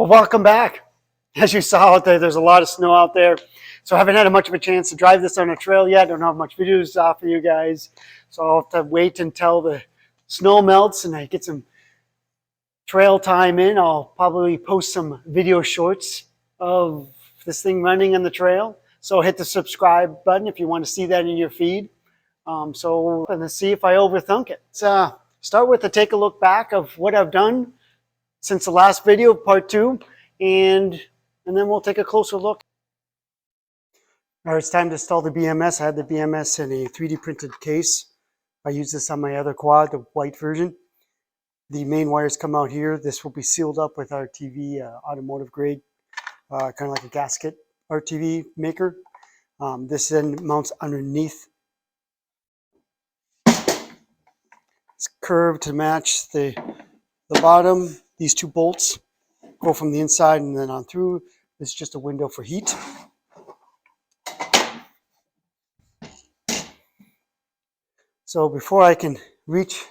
Well, welcome back. As you saw out there, there's a lot of snow out there. So I haven't had much of a chance to drive this on a trail yet. I don't have much videos to offer you guys. So I'll have to wait until the snow melts and I get some trail time in. I'll probably post some video shorts of this thing running on the trail. So hit the subscribe button if you want to see that in your feed. So let's see if I overthink it. Start with a take a look back of what I've done since the last video, part 2, and then we'll take a closer look. All right, it's time to install the BMS. I had the BMS in a 3D printed case. I use this on my other quad, the white version. The main wires come out here. This will be sealed up with RTV automotive grade, kind of like a gasket RTV maker. This then mounts underneath. It's curved to match the bottom. These two bolts go from the inside and then on through. This is just a window for heat. So before I can reach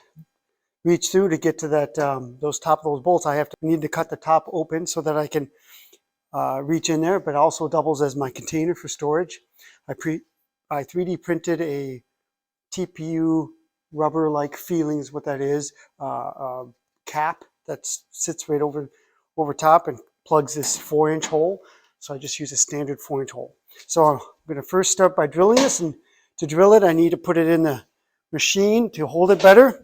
through to get to that those bolts, I need to cut the top open so that I can reach in there, but it also doubles as my container for storage. I 3D printed a TPU rubber-like feelings, what that is, cap that sits right over top and plugs this 4-inch hole. So I just use a standard 4-inch hole. So I'm going to first start by drilling this, and to drill it I need to put it in the machine to hold it better.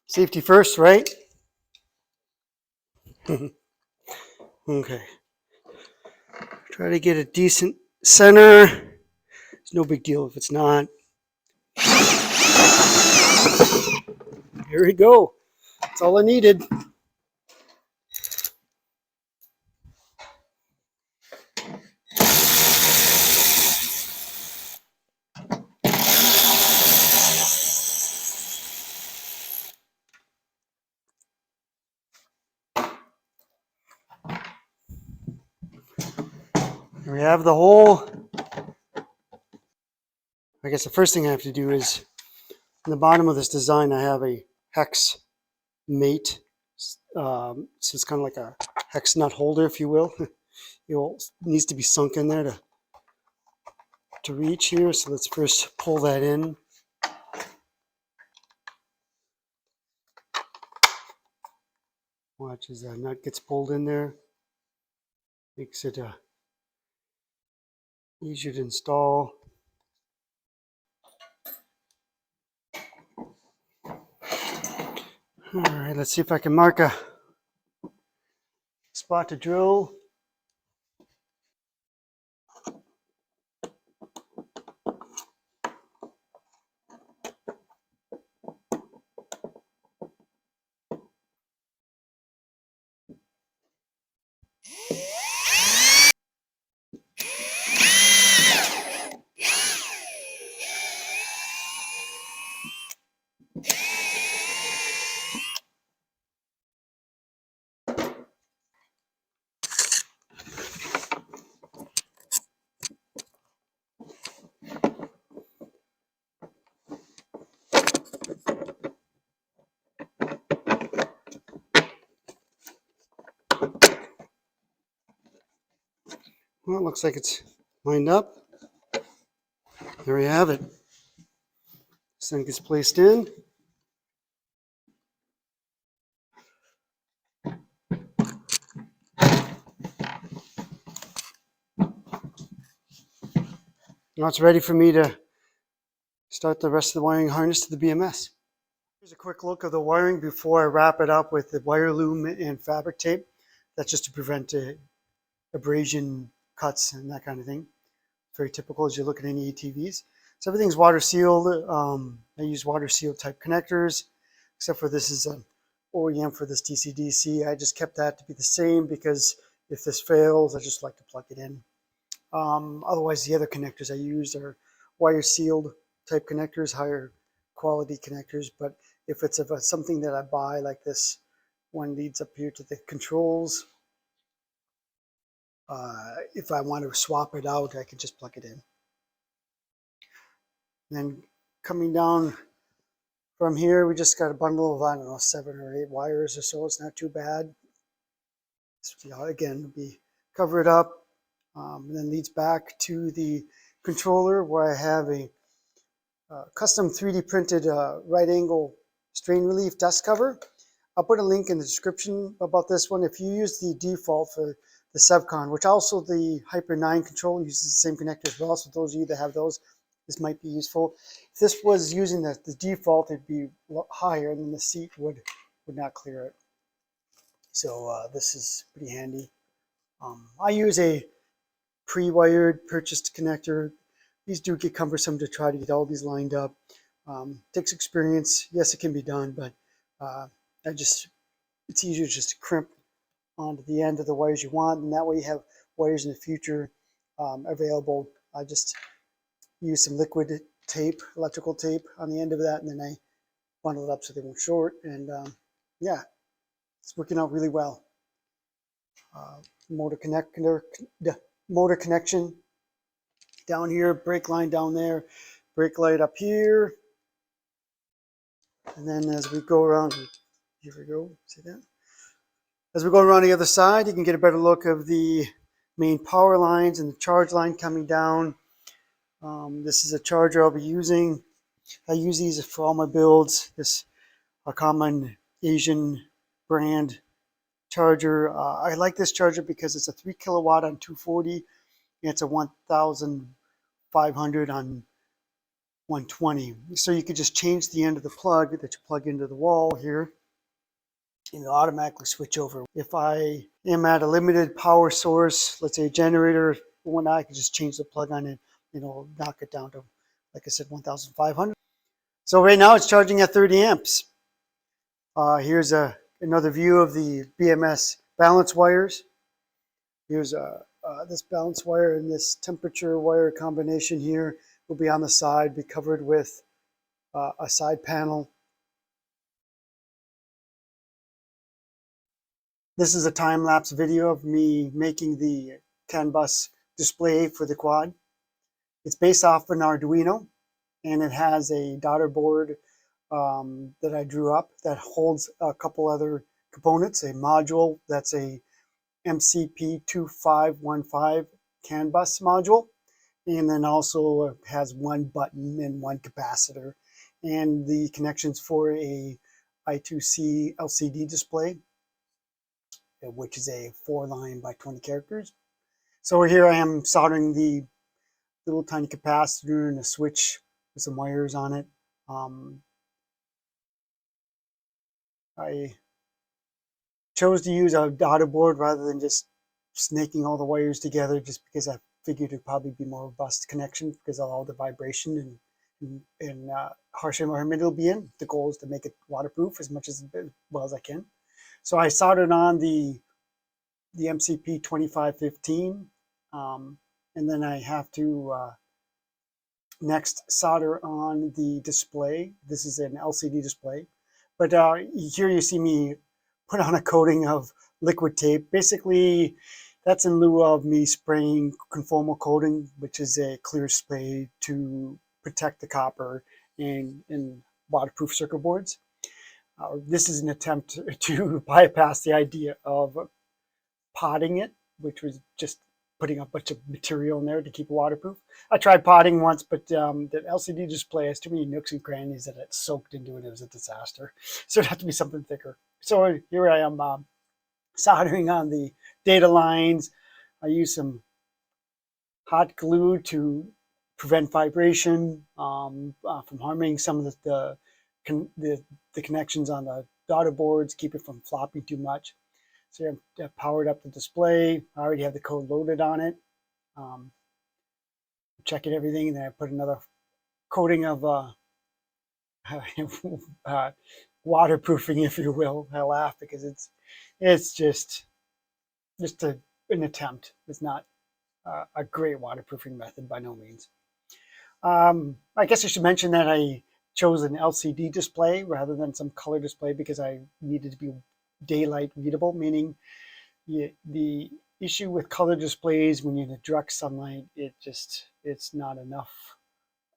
Safety first, right? Okay. Try to get a decent center. It's no big deal if it's not. Here we go. That's all I needed. Here we have the hole. I guess the first thing I have to do is, in the bottom of this design, I have a hex mate. So it's kind of like a hex nut holder, if you will. It needs to be sunk in there to reach here. So let's first pull that in. Watch as that nut gets pulled in there. Makes it easier to install. All right, let's see if I can mark a spot to drill. Well, it looks like it's lined up. There we have it. This thing gets placed in. Now it's ready for me to start the rest of the wiring harness to the BMS. Here's a quick look of the wiring before I wrap it up with the wire loom and fabric tape. That's just to prevent abrasion, cuts, and that kind of thing. Very typical as you look at any ATVs. So everything's water sealed. I use water sealed type connectors, except for this is an OEM for this DC-DC. I just kept that to be the same because if this fails, I just like to plug it in. Otherwise, the other connectors I use are wire sealed type connectors, higher quality connectors. But if it's something that I buy, like this one leads up here to the controls, if I want to swap it out, I can just plug it in. Then coming down From here, we just got a bundle of, I don't know, 7 or 8 wires or so. It's not too bad. So, again, we cover it up, and then leads back to the controller where I have a custom 3D printed right angle strain relief dust cover. I'll put a link in the description about this one. If you use the default for the Sevcon, which also the Hyper 9 control uses the same connector as well, so those of you that have those, this might be useful. If this was using the default, it'd be higher, and then the seat would not clear it. So this is pretty handy. I use a pre-wired purchased connector. These do get cumbersome to try to get all these lined up. Takes experience. Yes, it can be done, but it's easier just to crimp onto the end of the wires you want, and that way you have wires in the future available. I just use some liquid tape, electrical tape on the end of that, and then I bundle it up so they won't short. And yeah, it's working out really well. Motor connection down here, brake line down there, brake light up here. And then as we go around, here we go, see that? As we go around the other side, you can get a better look of the main power lines and the charge line coming down. This is a charger I'll be using. I use these for all my builds. This a common Asian brand charger. I like this charger because it's a 3 kilowatt on 240. And it's a 1,500 on 120. So you could just change the end of the plug that you plug into the wall here, and it'll automatically switch over. If I am at a limited power source, let's say a generator or whatnot, I can just change the plug on it. It'll knock it down to, like I said, 1,500. So right now it's charging at 30 amps. Here's another view of the BMS balance wires. Here's this balance wire and this temperature wire combination here will be on the side, be covered with a side panel. This is a time-lapse video of me making the CAN bus display for the quad. It's based off an Arduino, and it has a daughter board that I drew up that holds a couple other components, a module that's a MCP2515 CAN bus module, and then also has one button and one capacitor, and the connections for a I2C LCD display, which is a 4-line by 20 characters. So here I am soldering the little tiny capacitor and a switch with some wires on it. I chose to use a daughter board rather than just snaking all the wires together, just because I figured it'd probably be more robust connection because of all the vibration and harsh environment it'll be in. The goal is to make it waterproof as well as I can. So I soldered on the MCP 2515, and then I have to next solder on the display. This is an LCD display, but here you see me put on a coating of liquid tape. Basically, that's in lieu of me spraying conformal coating, which is a clear spray to protect the copper in waterproof circuit boards. This is an attempt to bypass the idea of potting it, which was just putting a bunch of material in there to keep it waterproof. I tried potting once, but the LCD display has too many nooks and crannies that it soaked into it. It was a disaster. So it'd have to be something thicker. So here I am soldering on the data lines. I use some hot glue to prevent vibration from harming some of the connections on the daughter boards, keep it from flopping too much. So I've powered up the display. I already have the code loaded on it. Checking everything, and then I put another coating of waterproofing, if you will. I laugh because it's just an attempt. It's not a great waterproofing method by no means. I guess I should mention that I chose an LCD display rather than some color display because I needed to be daylight readable, meaning the issue with color displays when you're in the direct sunlight, it's not enough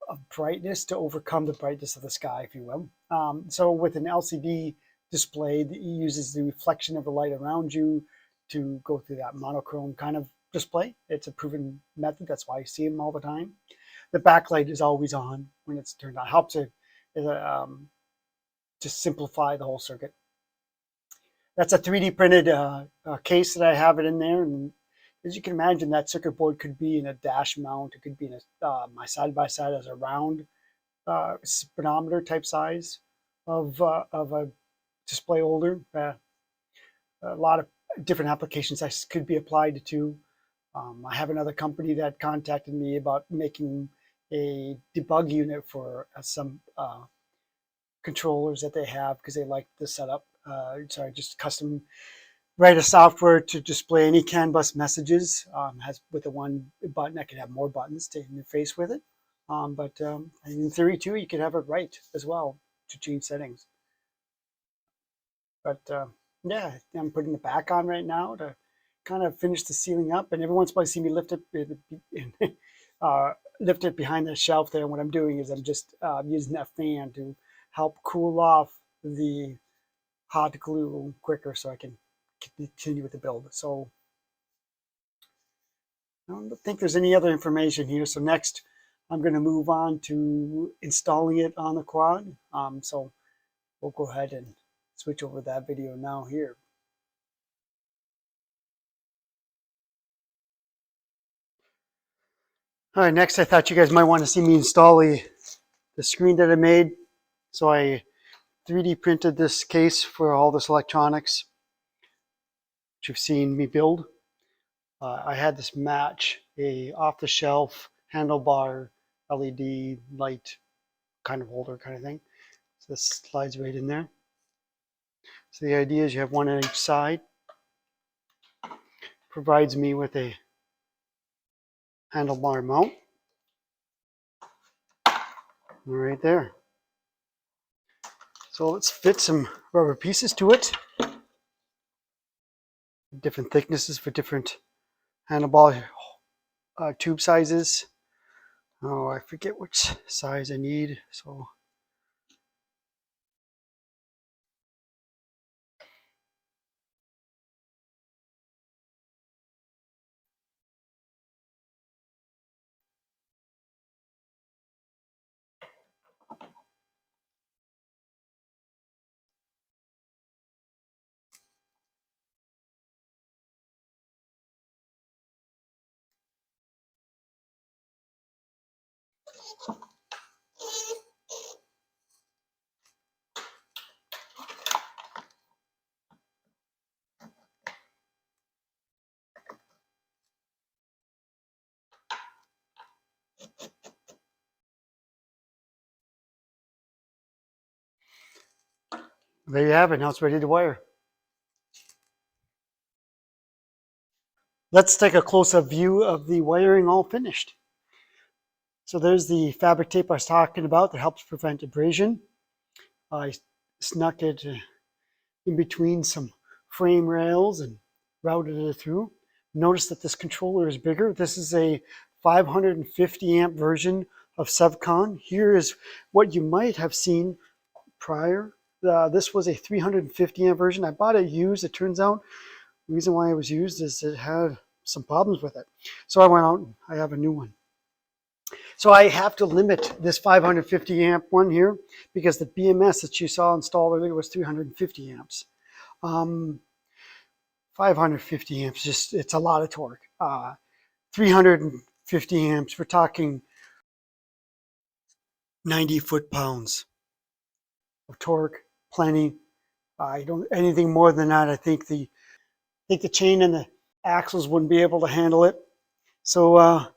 of brightness to overcome the brightness of the sky, if you will. So with an LCD display, it uses the reflection of the light around you to go through that monochrome kind of display. It's a proven method. That's why you see them all the time. The backlight is always on when it's turned on. Helps it just simplify the whole circuit. That's a 3D printed case that I have it in there. And as you can imagine, that circuit board could be in a dash mount. It could be in my side-by-side as a round speedometer type size of a display holder. A lot of different applications that could be applied to. I have another company that contacted me about making a debug unit for some controllers that they have because they like the setup. So I just custom write a software to display any CAN bus messages. Has with the one button, I could have more buttons to interface with it. But in theory too, you could have it right as well to change settings. But yeah, I'm putting the back on right now to kind of finish the ceiling up. And every once in a while, you see me lift it behind the shelf there. And what I'm doing is I'm just using that fan to help cool off the hot glue quicker so I can continue with the build. So I don't think there's any other information here. So next, I'm going to move on to installing it on the quad. So we'll go ahead and switch over that video now here. All right, next I thought you guys might want to see me install the screen that I made. So I 3D printed this case for all this electronics, which you've seen me build. I had this match a off-the-shelf handlebar LED light kind of holder kind of thing. So this slides right in there. So the idea is you have one on each side. Provides me with a handlebar mount. Right there. So let's fit some rubber pieces to it. Different thicknesses for different handlebar tube sizes. Oh, I forget which size I need. So there you have it. Now it's ready to wire. Let's take a close-up view of the wiring all finished. So there's the fabric tape I was talking about that helps prevent abrasion. I snuck it in between some frame rails and routed it through. Notice that this controller is bigger. This is a 550 amp version of Sevcon. Here is what you might have seen prior. This was a 350 amp version. I bought it used. It turns out the reason why it was used is it had some problems with it. So I went out and I have a new one. So I have to limit this 550 amp one here because the BMS that you saw installed earlier was 350 amps. 550 amps, just it's a lot of torque. 350 amps, we're talking 90 foot-pounds of torque, plenty. I don't anything more than that. I think the chain and the axles wouldn't be able to handle it. So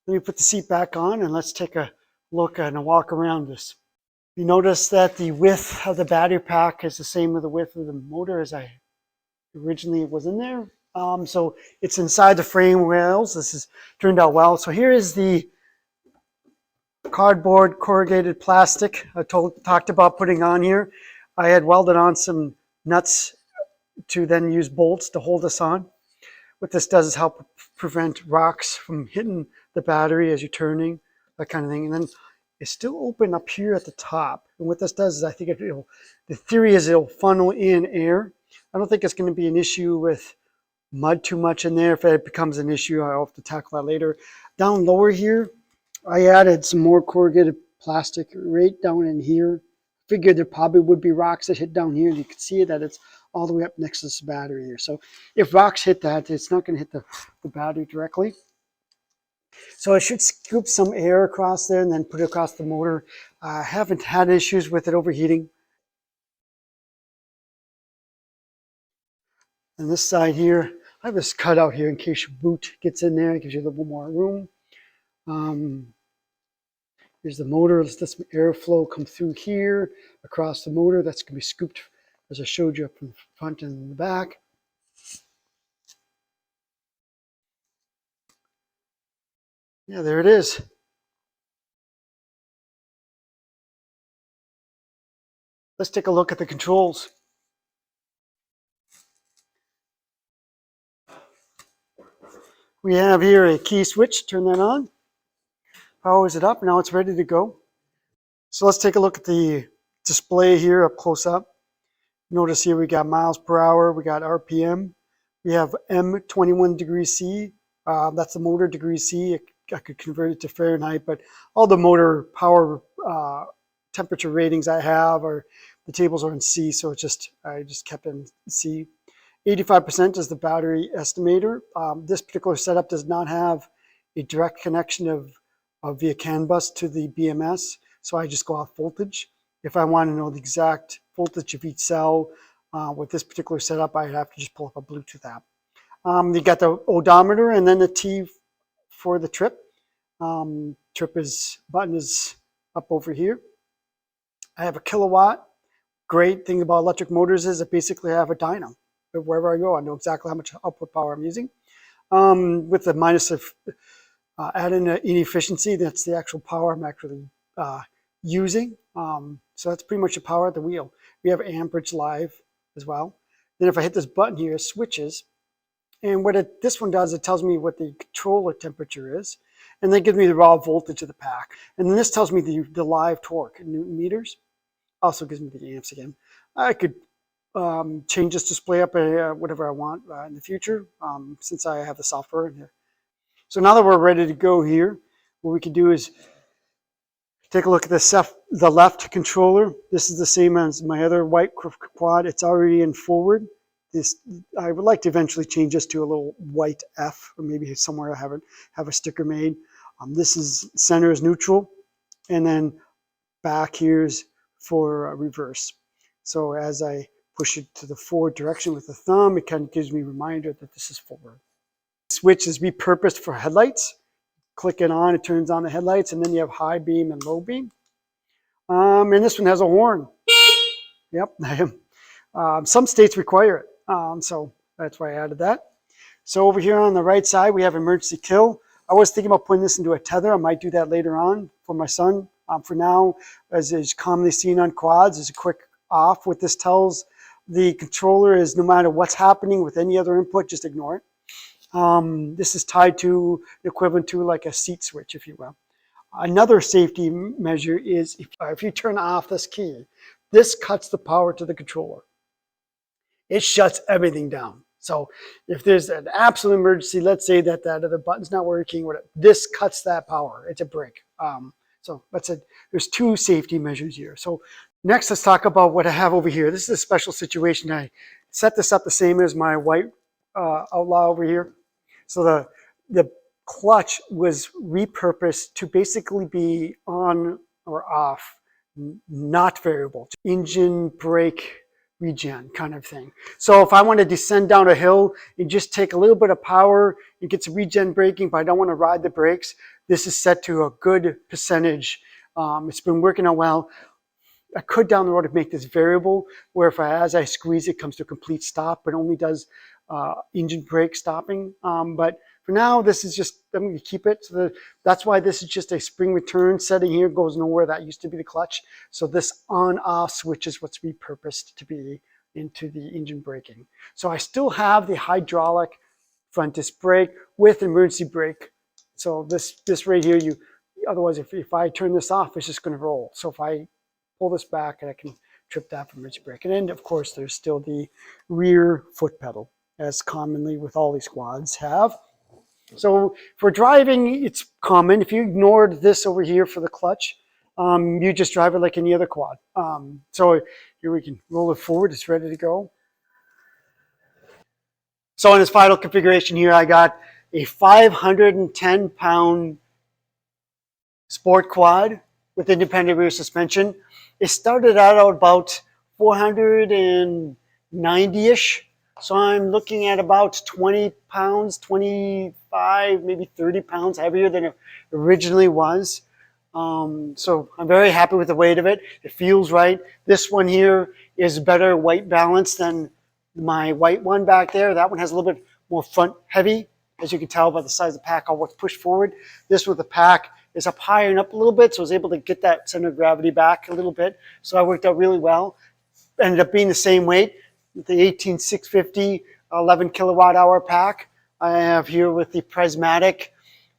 let me put the seat back on and let's take a look and a walk around this. You notice that the width of the battery pack is the same with the width of the motor as I originally was in there. So it's inside the frame rails. This has turned out well. So here is the cardboard corrugated plastic I talked about putting on here. I had welded on some nuts to then use bolts to hold this on. What this does is help prevent rocks from hitting the battery as you're turning, that kind of thing. And then is still open up here at the top. And what this does is I think the theory is it'll funnel in air. I don't think it's going to be an issue with mud too much in there. If it becomes an issue, I'll have to tackle that later. Down lower here, I added some more corrugated plastic right down in here. Figured there probably would be rocks that hit down here. And you can see that it's all the way up next to this battery here. So if rocks hit that, it's not going to hit the battery directly. So I should scoop some air across there and then put it across the motor. I haven't had issues with it overheating. And this side here, I have this cutout here in case your boot gets in there. It gives you a little more room. Here's the motor. Let's let some airflow come through here across the motor. That's going to be scooped, as I showed you, up in the front and the back. Yeah, there it is. Let's take a look at the controls. We have here a key switch. Turn that on. Powers it up. Now it's ready to go. So let's take a look at the display here up close up. Notice here we got miles per hour. We got RPM. We have M21 degrees C. That's the motor degrees C. I could convert it to Fahrenheit, but all the motor power temperature ratings I have are, the tables are in C, so I just kept in C. 85% is the battery estimator. This particular setup does not have a direct connection via CAN bus to the BMS, so I just go off voltage. If I want to know the exact voltage of each cell with this particular setup, I'd have to just pull up a Bluetooth app. You got the odometer and then the T for the trip. Trip button is up over here. I have a kilowatt. Great thing about electric motors is I basically have a dyno. Wherever I go, I know exactly how much output power I'm using. With the minus of add in inefficiency, that's the actual power I'm actually using. So that's pretty much the power at the wheel. We have amperage live as well. Then if I hit this button here, it switches. And what this one does, it tells me what the controller temperature is. And then gives me the raw voltage of the pack. And then this tells me the live torque in Newton meters. Also gives me the amps again. I could change this display up whatever I want in the future since I have the software in here. So now that we're ready to go here, what we can do is take a look at the left controller. This is the same as my other white quad. It's already in forward. I would like to eventually change this to a little white F, or maybe somewhere I have a sticker made. This is center is neutral, and then back here's for reverse. So as I push it to the forward direction with the thumb, it kind of gives me a reminder that this is forward. Switch is repurposed for headlights. Click it on, it turns on the headlights, and then you have high beam and low beam. And this one has a horn. Yep, some states require it. So that's why I added that. So over here on the right side, we have emergency kill. I was thinking about putting this into a tether. I might do that later on for my son. For now, as is commonly seen on quads, is a quick off. What this tells the controller is no matter what's happening with any other input, just ignore it. This is tied to equivalent to like a seat switch, if you will. Another safety measure is if you turn off this key, this cuts the power to the controller. It shuts everything down. So if there's an absolute emergency, let's say that other button's not working, this cuts that power. It's a brick. So that's it. There's two safety measures here. So next, let's talk about what I have over here. This is a special situation. I set this up the same as my white Outlaw over here. So the clutch was repurposed to basically be on or off, not variable. Engine, brake, regen kind of thing. So if I want to descend down a hill and just take a little bit of power and get some regen braking, but I don't want to ride the brakes, this is set to a good percentage. It's been working out well. I could down the road make this variable where as I squeeze it comes to a complete stop, but only does engine brake stopping. But for now, this is just, I'm going to keep it. So that's why this is just a spring return setting here. Goes nowhere. That used to be the clutch. So this on-off switch is what's repurposed to be into the engine braking. So I still have the hydraulic front disc brake with emergency brake. So this right here, otherwise, if I turn this off, it's just going to roll. So if I pull this back, I can trip that from its brake. And then, of course, there's still the rear foot pedal, as commonly with all these quads have. So for driving, it's common. If you ignored this over here for the clutch, you just drive it like any other quad. So here we can roll it forward. It's ready to go. So in this final configuration here, I got a 510-pound sport quad with independent rear suspension. It started out at about 490-ish. So I'm looking at about 20 pounds, 25, maybe 30 pounds heavier than it originally was. So I'm very happy with the weight of it. It feels right. This one here is better weight balance than my white one back there. That one has a little bit more front heavy, as you can tell by the size of the pack, all what's pushed forward. This with the pack is up higher and up a little bit, so I was able to get that center of gravity back a little bit. So that worked out really well. Ended up being the same weight with the 18650 11 kilowatt hour pack. I have here with the Prismatic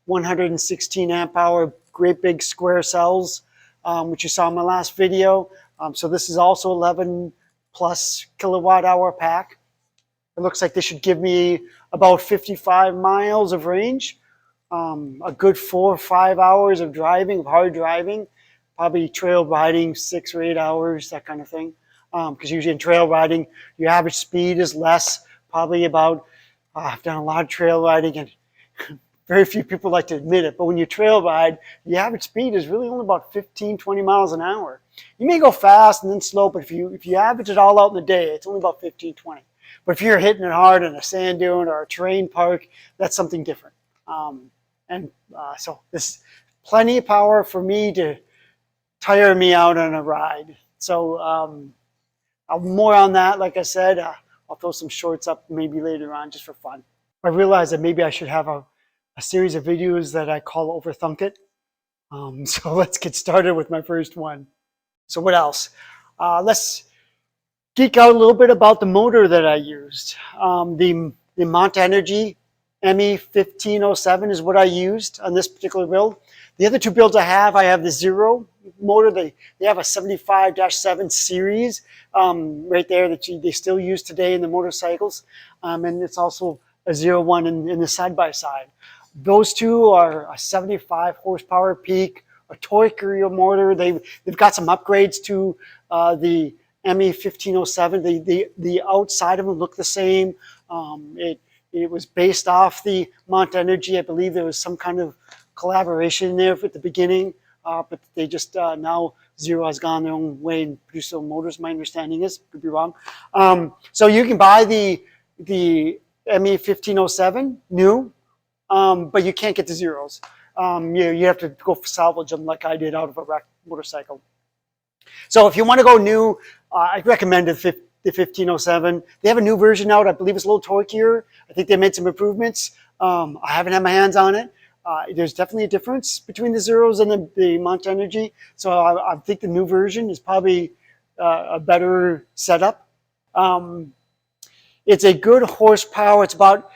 116 amp hour great big square cells, which you saw in my last video. So this is also 11 plus kilowatt hour pack. It looks like this should give me about 55 miles of range, a good 4 or 5 hours of driving, of hard driving, probably trail riding 6 or 8 hours, that kind of thing. Because usually in trail riding, your average speed is less, probably about, I've done a lot of trail riding and very few people like to admit it, but when you trail ride, the average speed is really only about 15, 20 miles an hour. You may go fast and then slow, but if you average it all out in the day, it's only about 15, 20. But if you're hitting it hard in a sand dune or a terrain park, that's something different. So there's plenty of power for me to tire me out on a ride. So more on that, like I said, I'll throw some shorts up maybe later on just for fun. I realized that maybe I should have a series of videos that I call Overthunk It. So let's get started with my first one. So what else? Let's geek out a little bit about the motor that I used. The Montenergy ME1507 is what I used on this particular build. The other two builds I have the Zero motor. They have a 75-7 series right there that they still use today in the motorcycles. And it's also a 01 in the side-by-side. Those two are a 75 horsepower peak, a Toyota motor. They've got some upgrades to the ME1507. The outside of them look the same. It was based off the Montenergy. I believe there was some kind of collaboration there at the beginning, but they just now Zero has gone their own way and produced their own motors. My understanding is, could be wrong. So you can buy the ME1507 new. But you can't get the Zeros. You have to go salvage them like I did out of a wrecked motorcycle. So if you want to go new, I recommend the 1507. They have a new version out. I believe it's a little torqueier. I think they made some improvements. I haven't had my hands on it. There's definitely a difference between the Zeros and the Montenergy. So I think the new version is probably a better setup. It's a good horsepower. It's about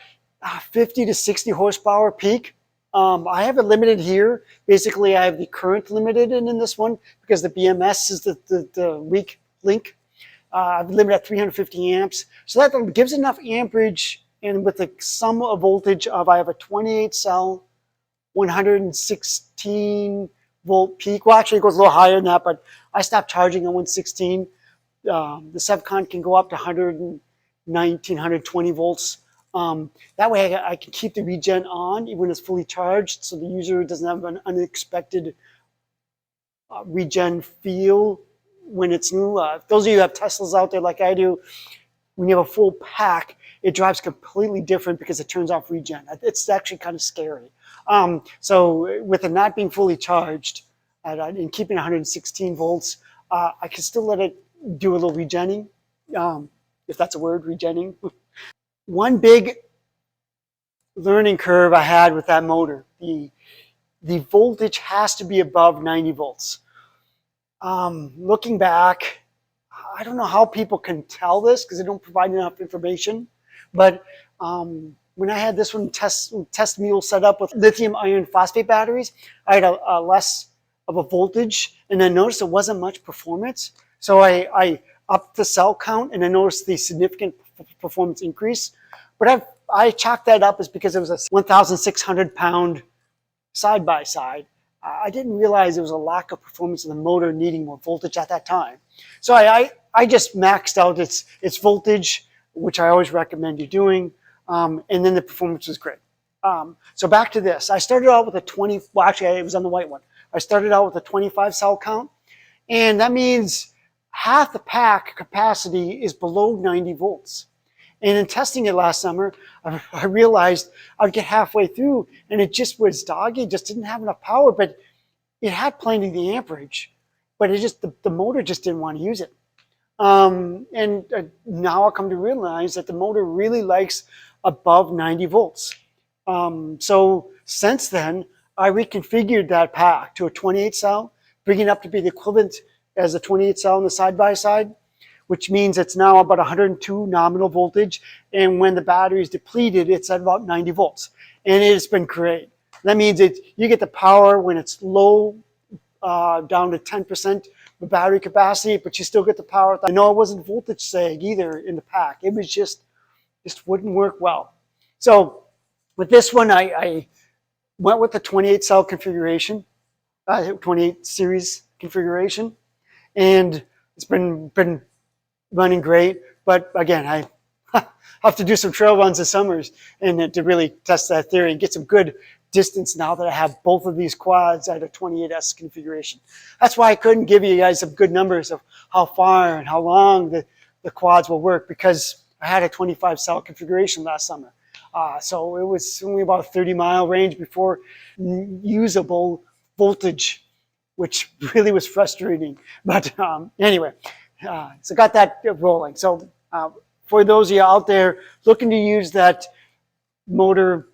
50 to 60 horsepower peak. I have it limited here. Basically, I have the current limited in this one because the BMS is the weak link. I've limited at 350 amps. So that gives enough amperage, and with the sum of voltage of, I have a 28 cell, 116 volt peak. Well, actually it goes a little higher than that, but I stopped charging at 116. The Sevcon can go up to 119, 120 volts. That way I can keep the regen on even when it's fully charged, so the user doesn't have an unexpected regen feel when it's new. Those of you who have Teslas out there like I do, when you have a full pack, it drives completely different because it turns off regen. It's actually kind of scary. So with it not being fully charged and keeping 116 volts, I can still let it do a little regenning, if that's a word, regenning. One big learning curve I had with that motor, the voltage has to be above 90 volts. Looking back, I don't know how people can tell this because they don't provide enough information, but when I had this one test mule set up with lithium iron phosphate batteries, I had a less of a voltage, and I noticed it wasn't much performance. So I upped the cell count, and I noticed the significant performance increase. But I chalked that up as because it was a 1,600 pound side by side. I didn't realize there was a lack of performance in the motor needing more voltage at that time. So I just maxed out its voltage, which I always recommend you doing, and then the performance was great. So back to this. I started out with a 20, well actually it was on the white one. I started out with a 25 cell count, and that means half the pack capacity is below 90 volts. And in testing it last summer, I realized I'd get halfway through and it just was doggy, just didn't have enough power, but it had plenty of the amperage, but it just, the motor just didn't want to use it. And now I come to realize that the motor really likes above 90 volts. So since then, I reconfigured that pack to a 28 cell, bringing it up to be the equivalent as a 28 cell on the side-by-side, which means it's now about 102 nominal voltage. And when the battery is depleted, it's at about 90 volts. And it's been great. That means you get the power when it's low, down to 10% the battery capacity, but you still get the power. I know it wasn't voltage sag either in the pack. It was just wouldn't work well. So with this one, I went with the 28 cell configuration, 28 series configuration, and it's been running great. But again, I have to do some trail runs this summers and to really test that theory and get some good distance now that I have both of these quads at a 28S configuration. That's why I couldn't give you guys some good numbers of how far and how long the quads will work, because I had a 25 cell configuration last summer. So it was only about a 30-mile range before usable voltage, which really was frustrating. But anyway, so got that rolling. So for those of you out there looking to use that motor,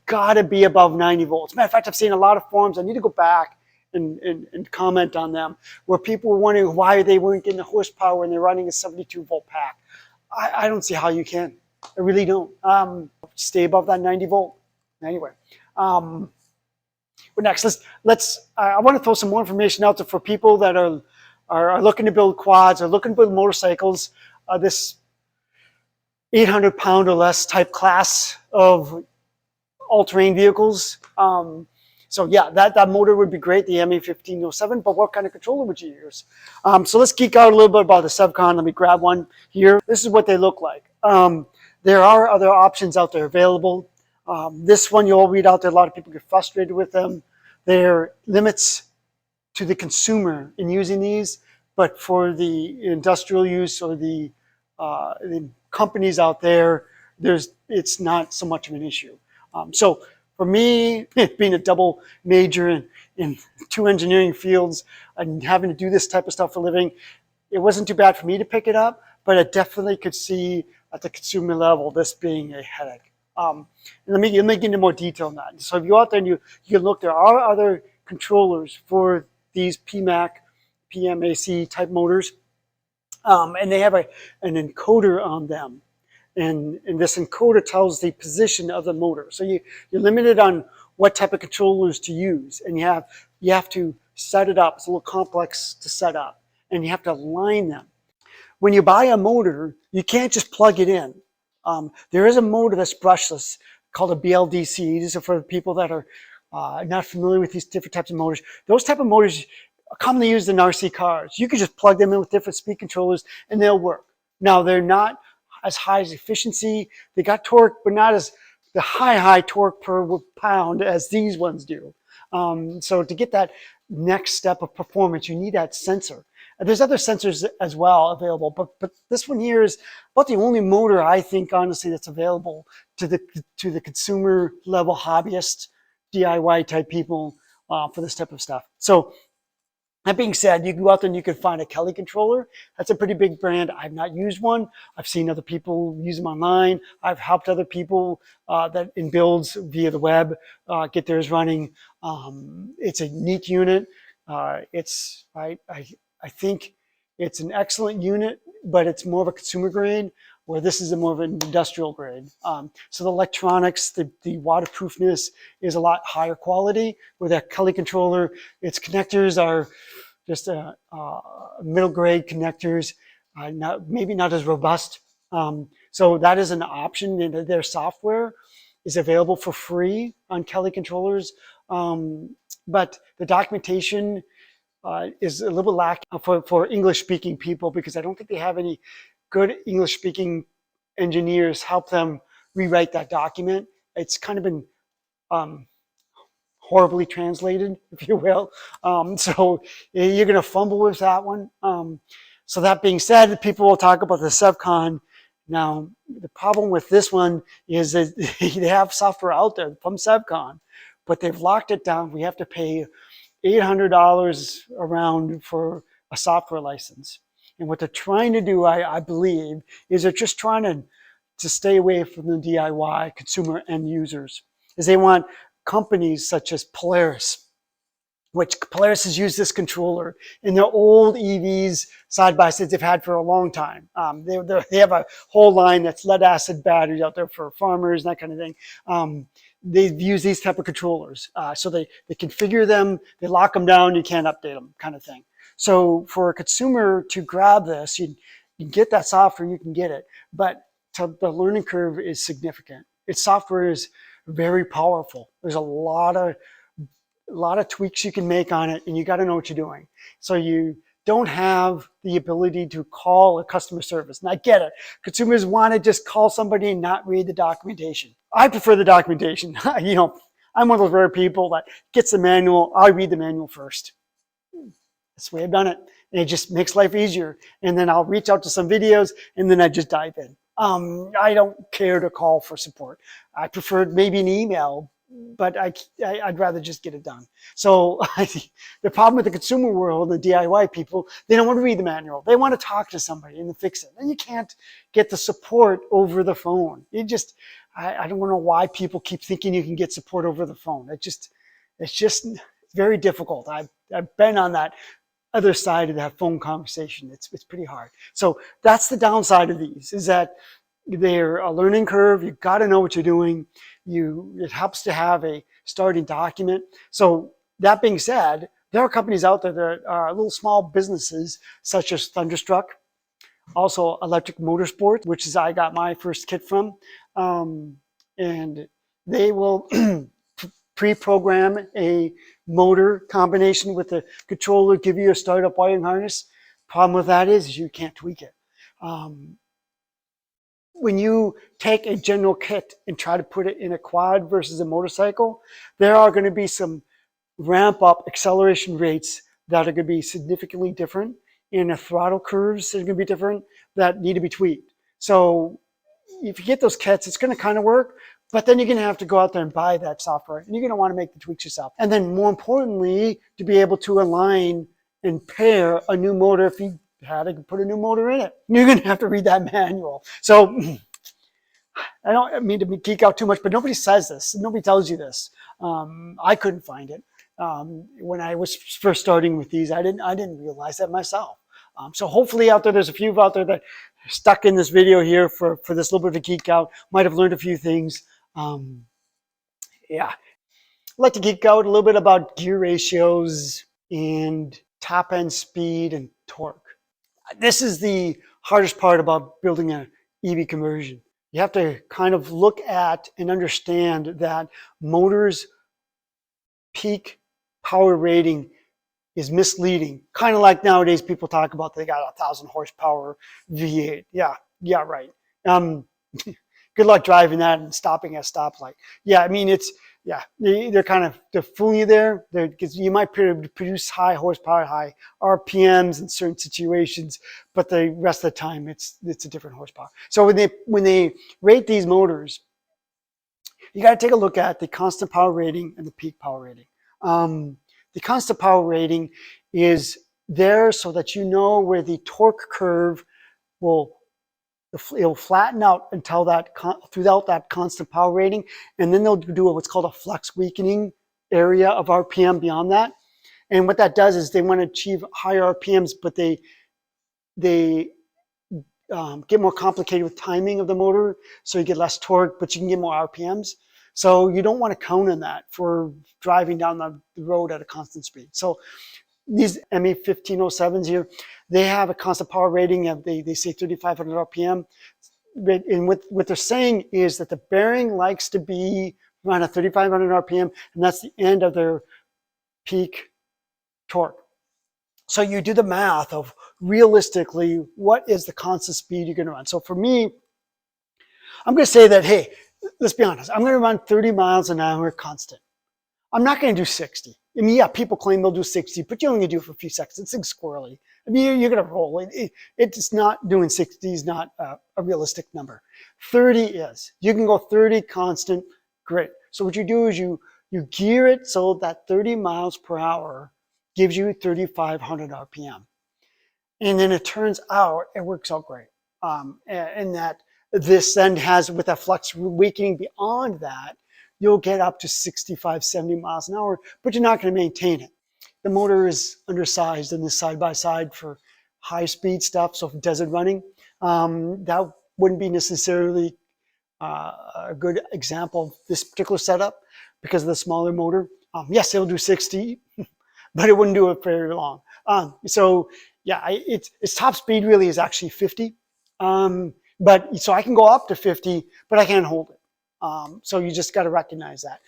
gotta be above 90 volts. Matter of fact, I've seen a lot of forums. I need to go back and comment on them, where people were wondering why they weren't getting the horsepower when they're running a 72 volt pack. I don't see how you can. I really don't. Stay above that 90 volt. Anyway, but next, I want to throw some more information out there for people that are looking to build quads or looking to build motorcycles. This 800 pound or less type class of all-terrain vehicles. So yeah, that motor would be great, the MA1507, but what kind of controller would you use? So let's geek out a little bit about the Sevcon. Let me grab one here. This is what they look like. There are other options out there available. This one you'll read out there, a lot of people get frustrated with them. There are limits to the consumer in using these, but for the industrial use or the companies out there, it's not so much of an issue. So for me, being a double major in 2 engineering fields and having to do this type of stuff for a living, it wasn't too bad for me to pick it up, but I definitely could see at the consumer level this being a headache. And let me get into more detail on that. So if you go out there and you can look, there are other controllers for these PMAC, PMAC type motors, and they have an encoder on them. And this encoder tells the position of the motor. So you're limited on what type of controllers to use, and you have to set it up. It's a little complex to set up, and you have to align them. When you buy a motor, you can't just plug it in. There is a motor that's brushless called a BLDC. These are for people that are not familiar with these different types of motors. Those type of motors are commonly used in RC cars. You can just plug them in with different speed controllers, and they'll work. Now, they're not as high as efficiency. They got torque, but not as the high torque per pound as these ones do. So to get that next step of performance, you need that sensor. There's other sensors as well available, but this one here is about the only motor I think, honestly, that's available to the consumer level hobbyist, DIY type people for this type of stuff. So that being said, you can go out there and you can find a Kelly controller. That's a pretty big brand. I've not used one. I've seen other people use them online. I've helped other people that in builds via the web get theirs running. It's a neat unit. I think it's an excellent unit, but it's more of a consumer grade. where this is a more of an industrial grade. So the electronics, the waterproofness is a lot higher quality. With that Kelly controller, its connectors are just middle grade connectors, maybe not as robust. So that is an option. And their software is available for free on Kelly controllers. But the documentation is a little bit lacking for English-speaking people, because I don't think they have any good English-speaking engineers help them rewrite that document. It's kind of been horribly translated, if you will. So you're going to fumble with that one. So that being said, people will talk about the Sevcon. Now, the problem with this one is that they have software out there from Sevcon, but they've locked it down. We have to pay $800 around for a software license. And what they're trying to do, I believe, is they're just trying to stay away from the DIY consumer end users. Is they want companies such as Polaris, which Polaris has used this controller in their old EVs side by sides they've had for a long time. They have a whole line that's lead acid batteries out there for farmers and that kind of thing. They've used these type of controllers. So they configure them, they lock them down, you can't update them, kind of thing. So for a consumer to grab this, you get that software, you can get it, but the learning curve is significant. Its software is very powerful. There's a lot of tweaks you can make on it, and you got to know what you're doing. So you don't have the ability to call a customer service. And I get it. Consumers want to just call somebody and not read the documentation. I prefer the documentation. I'm one of those rare people that gets the manual. I read the manual first. That's the way I've done it. And it just makes life easier. And then I'll reach out to some videos, and then I just dive in. I don't care to call for support. I prefer maybe an email, but I'd rather just get it done. So the problem with the consumer world, the DIY people, they don't want to read the manual. They want to talk to somebody and fix it. And you can't get the support over the phone. I don't know why people keep thinking you can get support over the phone. It's just very difficult. I've been on that other side of that phone conversation. It's pretty hard. So that's the downside of these, is that they're a learning curve. You've got to know what you're doing. It helps to have a starting document. So that being said, there are companies out there that are little small businesses such as Thunderstruck, also Electric Motorsport, which is I got my first kit from, and they will pre-program a motor combination with the controller, give you a startup wiring harness. Problem with that is you can't tweak it. When you take a general kit and try to put it in a quad versus a motorcycle, there are going to be some ramp up acceleration rates that are going to be significantly different, and the throttle curves are going to be different that need to be tweaked. So if you get those kits, it's going to kind of work, but then you're going to have to go out there and buy that software, and you're going to want to make the tweaks yourself. And then more importantly, to be able to align and pair a new motor, if you had to put a new motor in it, you're going to have to read that manual. So I don't mean to geek out too much, but nobody says this. Nobody tells you this. I couldn't find it. When I was first starting with these, I didn't realize that myself. So hopefully out there, there's a few out there that are stuck in this video here for this little bit of a geek out, might have learned a few things. Yeah. I'd like to geek out a little bit about gear ratios and top end speed and torque. This is the hardest part about building an EV conversion. You have to kind of look at and understand that motors' peak power rating is misleading. Kind of like nowadays people talk about they got 1,000 horsepower V8. Yeah, right. Good luck driving that and stopping at a stoplight. Yeah, I mean, they're fooling you there, because you might produce high horsepower, high RPMs in certain situations, but the rest of the time it's a different horsepower. So when they rate these motors, you got to take a look at the constant power rating and the peak power rating. The constant power rating is there so that you know where the torque curve it'll flatten out until throughout that constant power rating, and then they'll do what's called a flex weakening area of RPM beyond that. And what that does is they want to achieve higher RPMs, but they get more complicated with timing of the motor, so you get less torque, but you can get more RPMs. So you don't want to count on that for driving down the road at a constant speed. So these ME 1507s here, they have a constant power rating of, they say 3,500 RPM. And what they're saying is that the bearing likes to be around a 3,500 RPM, and that's the end of their peak torque. So you do the math of realistically, what is the constant speed you're going to run? So for me, I'm going to say that, hey, let's be honest, I'm going to run 30 miles an hour constant. I'm not going to do 60. I mean, yeah, people claim they'll do 60, but you're only going to do it for a few seconds. It's squirrely. I mean, you're going to roll. It's not doing 60 is not a realistic number. 30 is. You can go 30 constant, great. So what you do is you gear it so that 30 miles per hour gives you 3,500 RPM. And then it turns out it works out great. And that this then has, with that flux weakening beyond that, you'll get up to 65, 70 miles an hour, but you're not going to maintain it. The motor is undersized in this side-by-side for high-speed stuff, so for desert running, that wouldn't be necessarily a good example of this particular setup because of the smaller motor. Yes, it'll do 60, but it wouldn't do it very long. So yeah, its top speed really is actually 50. But so I can go up to 50, but I can't hold it. So you just got to recognize that.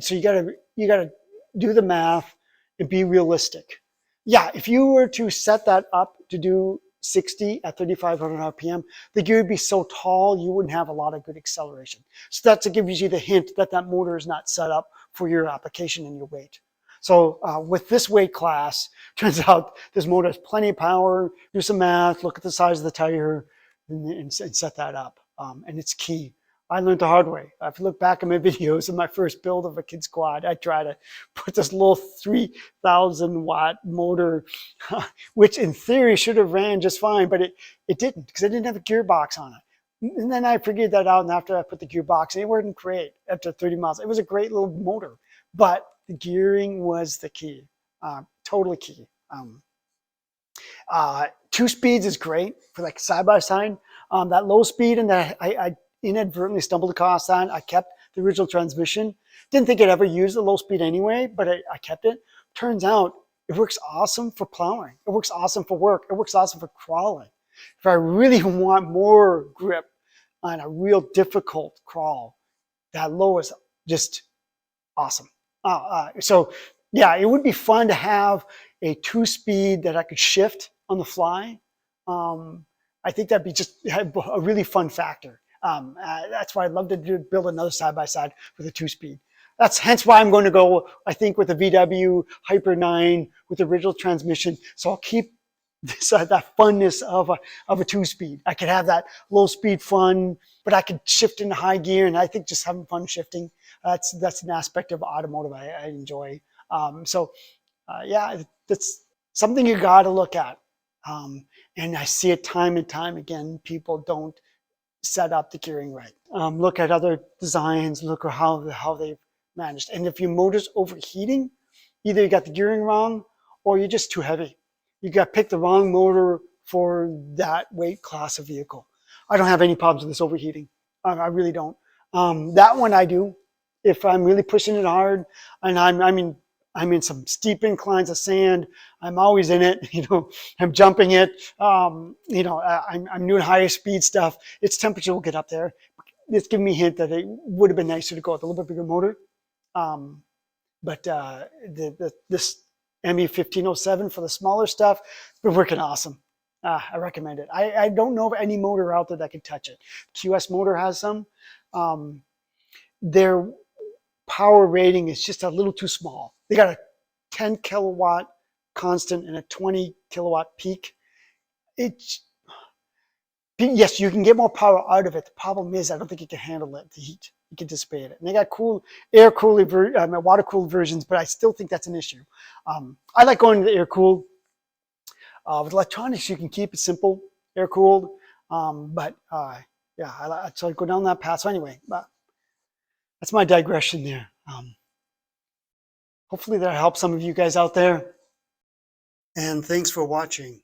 So you got to do the math and be realistic. Yeah, if you were to set that up to do 60 at 3,500 RPM, the gear would be so tall you wouldn't have a lot of good acceleration. So that gives you the hint that that motor is not set up for your application and your weight. So with this weight class, turns out this motor has plenty of power. Do some math, look at the size of the tire, and set that up. And it's key. I learned the hard way. If you look back at my videos of my first build of a kid squad, I tried to put this little 3,000 watt motor, which in theory should have ran just fine, but it didn't because I didn't have a gearbox on it. And then I figured that out, and after I put the gearbox in, it wasn't great after 30 miles. It was a great little motor, but the gearing was the key, totally key. 2 speeds is great for like side-by-side. That low speed, and that I inadvertently stumbled across that. I kept the original transmission. Didn't think I'd ever use the low speed anyway, but I kept it. Turns out it works awesome for plowing. It works awesome for work. It works awesome for crawling. If I really want more grip on a real difficult crawl, that low is just awesome. So yeah, it would be fun to have a 2-speed that I could shift on the fly. I think that'd be just a really fun factor. That's why I'd love to build another side-by-side with a 2-speed. That's hence why I'm going to go, I think, with the VW Hyper 9 with the original transmission. So I'll keep this, that funness of a 2-speed. I could have that low-speed fun, but I could shift into high gear, and I think just having fun shifting, that's an aspect of automotive I enjoy. Yeah, that's something you got to look at. And I see it time and time again. People don't set up the gearing right. Look at other designs. Look at how they've managed. And if your motor's overheating, either you got the gearing wrong or you're just too heavy. You got to pick the wrong motor for that weight class of vehicle. I don't have any problems with this overheating. I really don't. That one I do. If I'm really pushing it hard, and I'm in some steep inclines of sand, I'm always in it. I'm jumping it. I'm doing higher speed stuff. Its temperature will get up there. It's giving me a hint that it would have been nicer to go with a little bit bigger motor. But this ME 1507 for the smaller stuff, it's been working awesome. I recommend it. I don't know of any motor out there that can touch it. QS Motor has some. Their power rating is just a little too small. They got a 10 kilowatt constant and a 20 kilowatt peak. Yes, you can get more power out of it. The problem is I don't think you can handle it, the heat. You can dissipate it. And they got cool water-cooled versions, but I still think that's an issue. I like going to the air-cooled. With electronics, you can keep it simple, air-cooled. Yeah, so I go down that path. So anyway, that's my digression there. Hopefully that helps some of you guys out there. And thanks for watching.